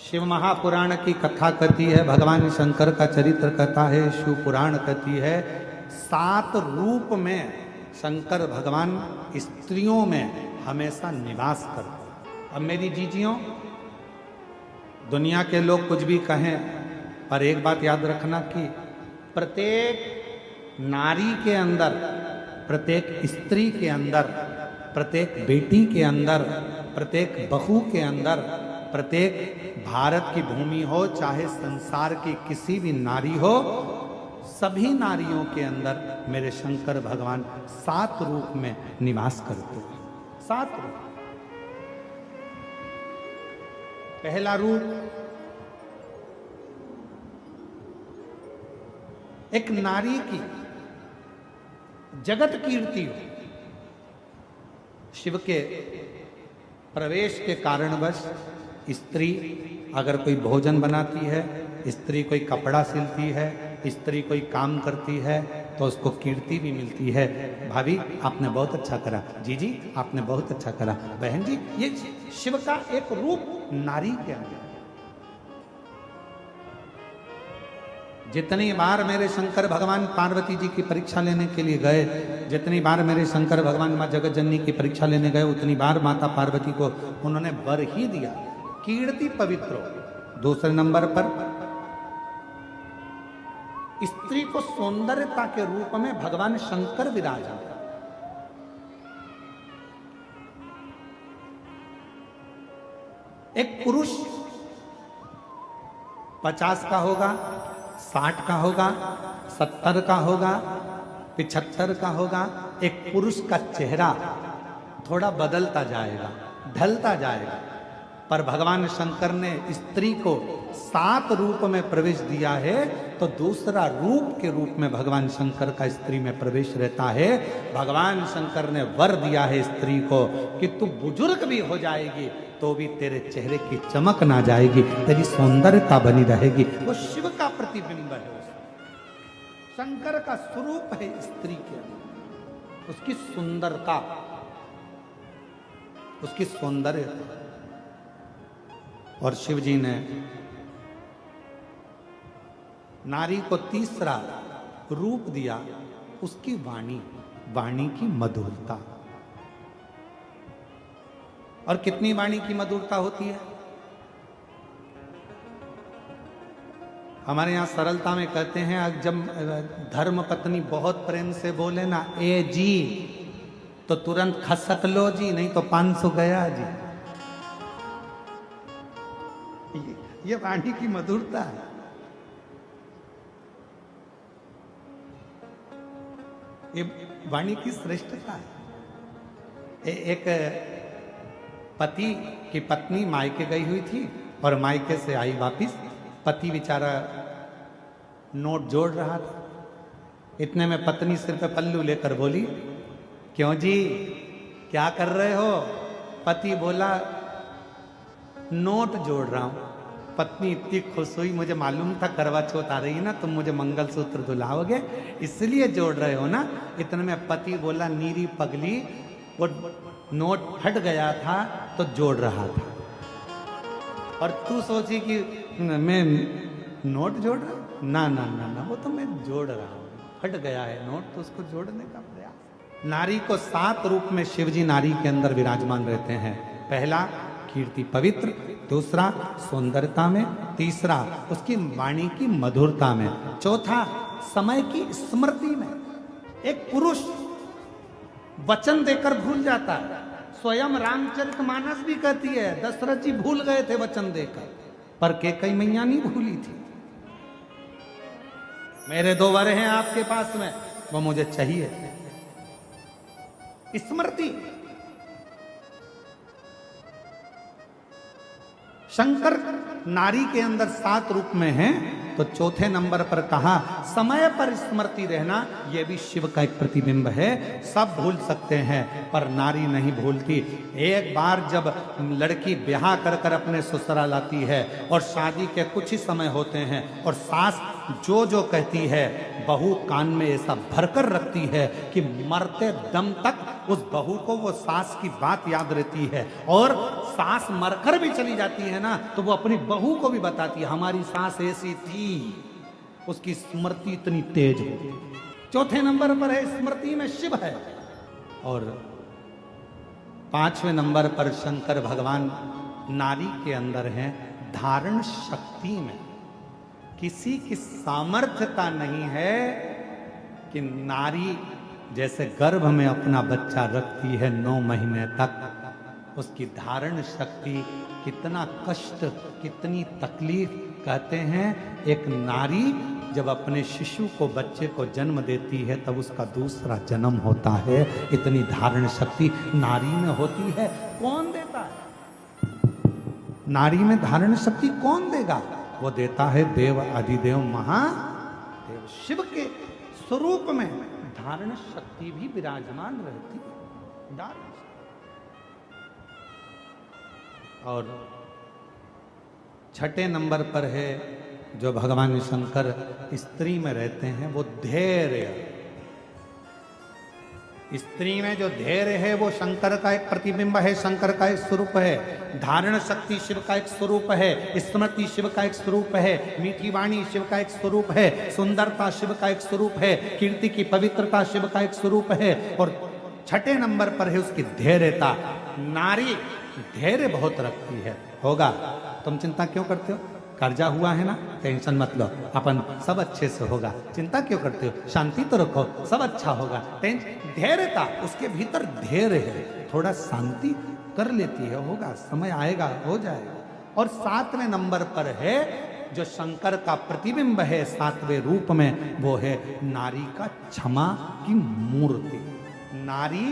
शिव महापुराण की कथा कथी है, भगवान शंकर का चरित्र कथा है, शिव पुराण कथी है। 7 रूप में शंकर भगवान स्त्रियों में हमेशा निवास करते हैं। अब मेरी जीजियों, दुनिया के लोग कुछ भी कहें, पर एक बात याद रखना कि प्रत्येक नारी के अंदर, प्रत्येक स्त्री के अंदर, प्रत्येक बेटी के अंदर, प्रत्येक बहू के अंदर, प्रत्येक भारत की भूमि हो चाहे संसार की किसी भी नारी हो, सभी नारियों के अंदर मेरे शंकर भगवान 7 रूप में निवास करते हैं। 7 रूप। पहला रूप, एक नारी की जगत कीर्ति हो। शिव के प्रवेश के कारणवश स्त्री अगर कोई भोजन बनाती है, स्त्री कोई कपड़ा सिलती है, स्त्री कोई काम करती है, तो उसको कीर्ति भी मिलती है। भाभी आपने बहुत अच्छा करा, जीजी आपने बहुत अच्छा करा, बहन जी, ये शिव का एक रूप नारी के अंदर। जितनी बार मेरे शंकर भगवान पार्वती जी की परीक्षा लेने के लिए गए, जितनी बार मेरे शंकर भगवान माँ जगत जननी की परीक्षा लेने गए, उतनी बार माता पार्वती को उन्होंने वर ही दिया, कीर्ति पवित्र हो। दूसरे नंबर पर स्त्री को सौंदर्यता के रूप में भगवान शंकर विराजा। एक पुरुष 50 का होगा, 60 का होगा, 70 का होगा, 75 का होगा। एक पुरुष का चेहरा थोड़ा बदलता जाएगा, ढलता जाएगा, पर भगवान शंकर ने स्त्री को 7 रूप में प्रवेश दिया है, तो दूसरा रूप के रूप में भगवान शंकर का स्त्री में प्रवेश रहता है। भगवान शंकर ने वर दिया है स्त्री को कि तू बुजुर्ग भी हो जाएगी तो भी तेरे चेहरे की चमक ना जाएगी, तेरी सौंदर्यता बनी रहेगी। वो शिव का प्रतिबिंब है, शंकर का स्वरूप है स्त्री के अंदर, उसकी सुंदरता, उसकी सौंदर्यता। और शिव जी ने नारी को तीसरा रूप दिया, उसकी वाणी, वाणी की मधुरता। और कितनी वाणी की मधुरता होती है? हमारे यहां सरलता में कहते हैं, जब धर्म पत्नी बहुत प्रेम से बोले ना, ए जी, तो तुरंत खसक लो जी, नहीं तो 500 गया जी। ये वाणी की मधुरता है। ये वाणी की श्रेष्ठता है। एक पति की पत्नी मायके गई हुई थी और मायके से आई वापिस। पति बेचारा नोट जोड़ रहा था। इतने में पत्नी सिर पे पल्लू लेकर बोली, क्यों जी क्या कर रहे हो? पति बोला, नोट जोड़ रहा हूं। पत्नी इतनी खुश हुई, मुझे मालूम था करवा चौथ आ रही है ना, तुम मुझे मंगलसूत्र दुलाओगे, इसलिए जोड़ रहे हो ना। इतने में पति बोला, नीरी पगली, वो नोट फट गया था तो जोड़ रहा था। और तू सोची कि मैं नोट जोड़ रहा हूं? ना ना ना ना, वो तो मैं जोड़ रहा हूं, फट गया है नोट तो उसको जोड़ने का प्रयास। नारी को 7 रूप में शिवजी नारी के अंदर विराजमान रहते हैं। पहला कीर्ति पवित्र, दूसरा सौंदर्यता में, तीसरा उसकी वाणी की मधुरता में, चौथा समय की स्मृति में। एक पुरुष वचन देकर भूल जाता है। स्वयं रामचरितमानस भी कहती है, दशरथ जी भूल गए थे वचन देकर, पर कैकेयी मैया नहीं भूली थी। मेरे 2 वर हैं आपके पास में, वो मुझे चाहिए। स्मृति। शंकर नारी के अंदर 7 रूप में हैं, तो चौथे नंबर पर कहा समय पर स्मृति रहना, यह भी शिव का एक प्रतिबिंब है। सब भूल सकते हैं पर नारी नहीं भूलती। एक बार जब लड़की ब्याह कर कर अपने ससुराल आती है और शादी के कुछ ही समय होते हैं और सास जो जो कहती है बहू कान में ऐसा भरकर रखती है कि मरते दम तक उस बहू को वो सास की बात याद रहती है, और सास मरकर भी चली जाती है ना तो वो अपनी बहू को भी बताती है हमारी सास ऐसी थी, उसकी स्मृति इतनी तेज है। चौथे नंबर पर है स्मृति में शिव है। और पांचवें नंबर पर शंकर भगवान नारी के अंदर हैं धारण शक्ति में। किसी की सामर्थ्यता नहीं है कि नारी जैसे गर्भ में अपना बच्चा रखती है 9 महीने तक, उसकी धारण शक्ति कितना कष्ट कितनी तकलीफ। कहते हैं एक नारी जब अपने शिशु को बच्चे को जन्म देती है तब उसका दूसरा जन्म होता है। इतनी धारण शक्ति नारी में होती है। कौन देता है? नारी में धारण शक्ति कौन देगा? वो देता है देव अधिदेव महादेव। शिव के स्वरूप में धारण शक्ति भी विराजमान रहती है। और छठे नंबर पर है जो भगवान शंकर स्त्री में रहते हैं वो धैर्य। स्त्री में जो धैर्य है वो शंकर का एक प्रतिबिंब है, शंकर का एक स्वरूप है। धारण शक्ति शिव का एक स्वरूप है, स्मृति शिव का एक स्वरूप है, मीठी वाणी शिव का एक स्वरूप है, सुंदरता शिव का एक स्वरूप है, कीर्ति की पवित्रता शिव का एक स्वरूप है। और छठे नंबर पर है उसकी धैर्यता। नारी धैर्य बहुत रखती है। होगा, तुम चिंता क्यों करते हो? कर्जा हुआ है ना, टेंशन मत लो, अपन सब अच्छे से होगा। चिंता क्यों करते हो? शांति तो रखो, सब अच्छा होगा। धैर्यता, उसके भीतर धैर्य है, थोड़ा शांति कर लेती है, होगा, समय आएगा, हो जाएगा। और 7वें नंबर पर है जो शंकर का प्रतिबिंब है 7वें रूप में, वो है नारी का क्षमा की मूर्ति। नारी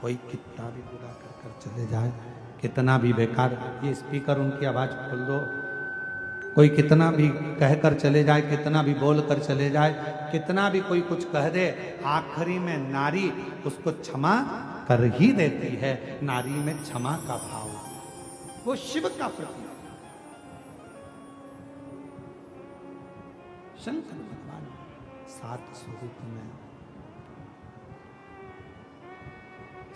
कोई कितना भी बुरा कर चले जाए, कितना भी बेकार, ये स्पीकर उनकी आवाज खोल दो, कोई कितना भी कहकर चले जाए, कितना भी बोल कर चले जाए, कितना भी कोई कुछ कह दे, आखिरी में नारी उसको क्षमा कर ही देती है। नारी में क्षमा का भाव, वो शिव का प्रतीक। शंकर भगवान 7 स्वरूप में,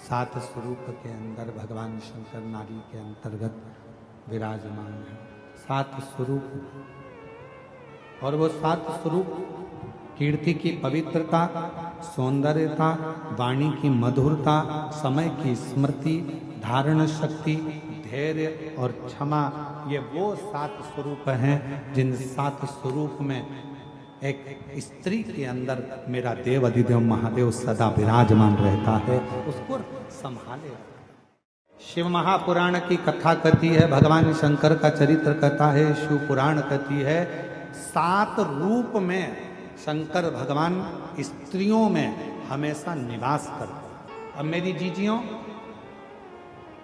7 स्वरूप के अंदर भगवान शंकर नारी के अंतर्गत विराजमान है। 7 स्वरूप, और वो 7 स्वरूप कीर्ति की पवित्रता, सौंदर्यता, वाणी की मधुरता, समय की स्मृति, धारण शक्ति, धैर्य और क्षमा, ये वो 7 स्वरूप हैं जिन 7 स्वरूप में एक स्त्री के अंदर मेरा देव अधिदेव महादेव सदा विराजमान रहता है, उसको संभाले। शिव महापुराण की कथा कहती है, भगवान शंकर का चरित्र कहता है, शिव पुराण कहती है 7 रूप में शंकर भगवान स्त्रियों में हमेशा निवास करते। अब मेरी जीजियों,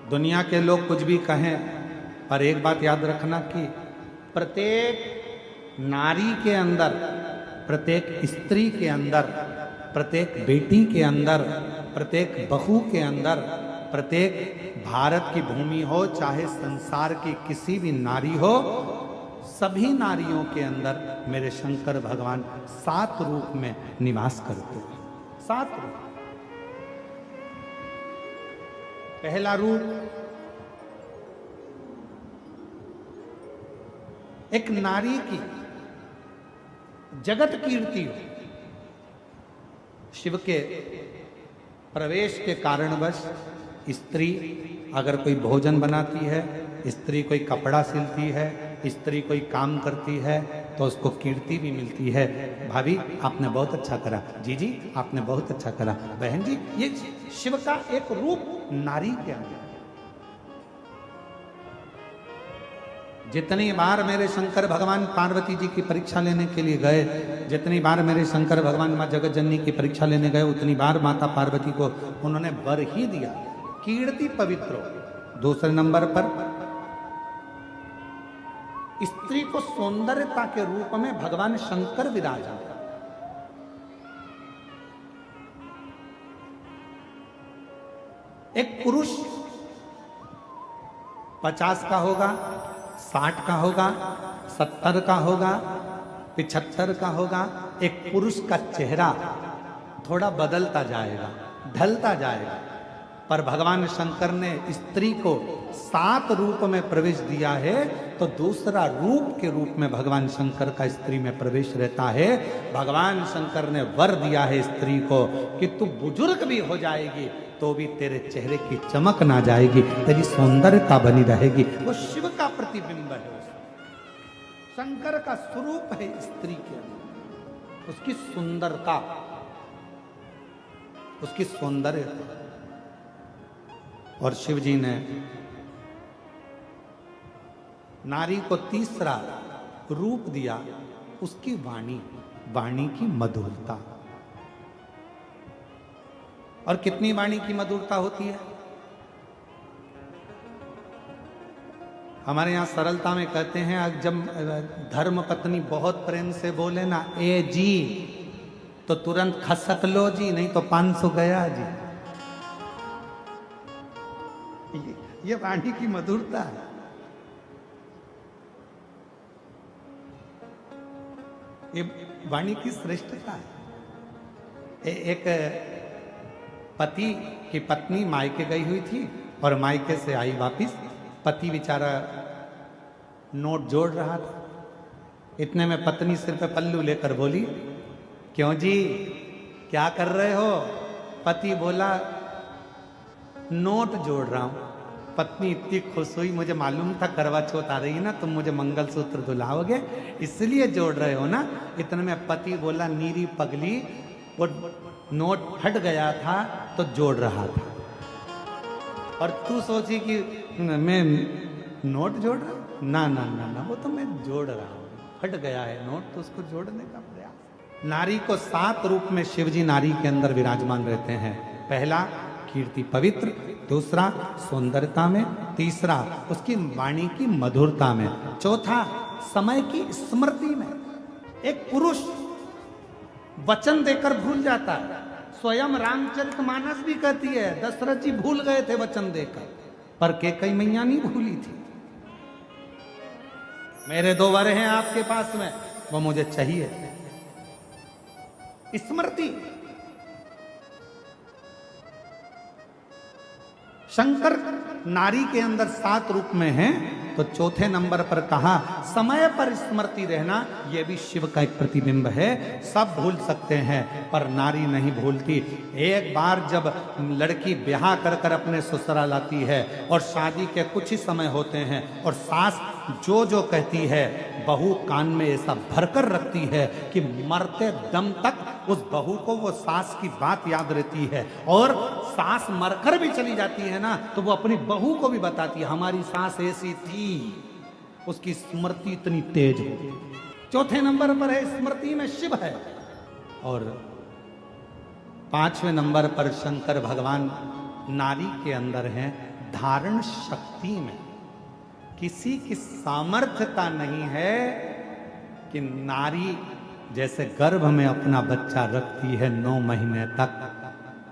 दुनिया के लोग कुछ भी कहें, पर एक बात याद रखना कि प्रत्येक नारी के अंदर, प्रत्येक स्त्री के अंदर, प्रत्येक बेटी के अंदर, प्रत्येक बहू के अंदर, प्रत्येक भारत की भूमि हो चाहे संसार की किसी भी नारी हो, सभी नारियों के अंदर मेरे शंकर भगवान 7 रूप में निवास करते हैं। 7 रूप। पहला रूप, एक नारी की जगत कीर्ति हो। शिव के प्रवेश के कारणवश स्त्री अगर कोई भोजन बनाती है, स्त्री कोई कपड़ा सिलती है, स्त्री कोई काम करती है, तो उसको कीर्ति भी मिलती है। भाभी आपने बहुत अच्छा करा, जीजी आपने बहुत अच्छा करा, बहन जी, ये शिव का एक रूप नारी के अंदर। जितनी बार मेरे शंकर भगवान पार्वती जी की परीक्षा लेने के लिए गए, जितनी बार मेरे शंकर भगवान माँ जगत जननी की परीक्षा लेने गए, उतनी बार माता पार्वती को उन्होंने वर ही दिया, कीर्ति पवित्र। दूसरे नंबर पर स्त्री को सौंदर्यता के रूप में भगवान शंकर विराजमान करते। एक पुरुष 50 का होगा, 60 का होगा, 70 का होगा, 75 का होगा। एक पुरुष का चेहरा थोड़ा बदलता जाएगा, ढलता जाएगा, पर भगवान शंकर ने स्त्री को 7 रूप में प्रवेश दिया है, तो दूसरा रूप के रूप में भगवान शंकर का स्त्री में प्रवेश रहता है। भगवान शंकर ने वर दिया है स्त्री को कि तू बुजुर्ग भी हो जाएगी तो भी तेरे चेहरे की चमक ना जाएगी, तेरी सौंदर्यता बनी रहेगी। वो शिव का प्रतिबिंब है, शंकर का स्वरूप है स्त्री के अंदर, उसकी सुंदरता, उसकी सौंदर्यता। और शिव जी ने नारी को तीसरा रूप दिया, उसकी वाणी, वाणी की मधुरता। और कितनी वाणी की मधुरता होती है? हमारे यहां सरलता में कहते हैं, जब धर्म पत्नी बहुत प्रेम से बोले ना ए जी, तो तुरंत खसक लो जी, नहीं तो 500 गया जी। ये वाणी की मधुरता है। ये वाणी की श्रेष्ठता है। एक पति की पत्नी मायके गई हुई थी और मायके से आई वापिस। पति बेचारा नोट जोड़ रहा था। इतने में पत्नी सिर पे पल्लू लेकर बोली, क्यों जी क्या कर रहे हो? पति बोला, नोट जोड़ रहा हूं। पत्नी इतनी खुश हुई, मुझे मालूम था करवा चौथ आ रही है ना, तुम मुझे मंगलसूत्र दुलाओगे, इसलिए जोड़ रहे हो ना। इतने में पति बोला, नीरी पगली, वो नोट फट गया था तो जोड़ रहा था। और तू सोची कि मैं नोट जोड़ रहा हूं? ना ना ना ना, वो तो मैं जोड़ रहा हूं, फट गया है नोट तो उसको जोड़ने का प्रयास। नारी को 7 रूप में शिवजी नारी के अंदर विराजमान रहते हैं। पहला कीर्ति पवित्र, दूसरा सौंदर्यता में, तीसरा उसकी वाणी की मधुरता में, चौथा समय की स्मृति में। एक पुरुष वचन देकर भूल जाता है। स्वयं रामचरितमानस भी कहती है, दशरथ जी भूल गए थे वचन देकर, पर कैकेयी मैया नहीं भूली थी। मेरे 2 वर हैं आपके पास में, वो मुझे चाहिए। स्मृति। शंकर नारी के अंदर 7 रूप में है, तो चौथे नंबर पर कहा समय पर स्मृति रहना, यह भी शिव का एक प्रतिबिंब है। सब भूल सकते हैं पर नारी नहीं भूलती। एक बार जब लड़की ब्याह कर कर अपने ससुराल आती है और शादी के कुछ ही समय होते हैं और सास जो जो कहती है बहू कान में ऐसा भरकर रखती है कि मरते दम तक उस बहू को वो सास की बात याद रहती है। और सास मरकर भी चली जाती है ना, तो वो अपनी बहू को भी बताती है, हमारी सास ऐसी थी। उसकी स्मृति इतनी तेज है। चौथे नंबर पर है स्मृति में शिव है। और 5वें नंबर पर शंकर भगवान नारी के अंदर हैं धारण शक्ति में। किसी की सामर्थ्यता नहीं है कि नारी जैसे गर्भ में अपना बच्चा रखती है 9 महीने तक,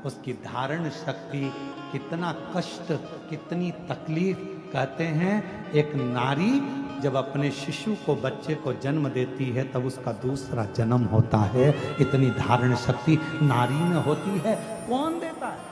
उसकी धारण शक्ति, कितना कष्ट, कितनी तकलीफ। कहते हैं एक नारी जब अपने शिशु को, बच्चे को जन्म देती है तब उसका दूसरा जन्म होता है। इतनी धारण शक्ति नारी में होती है। कौन देता है?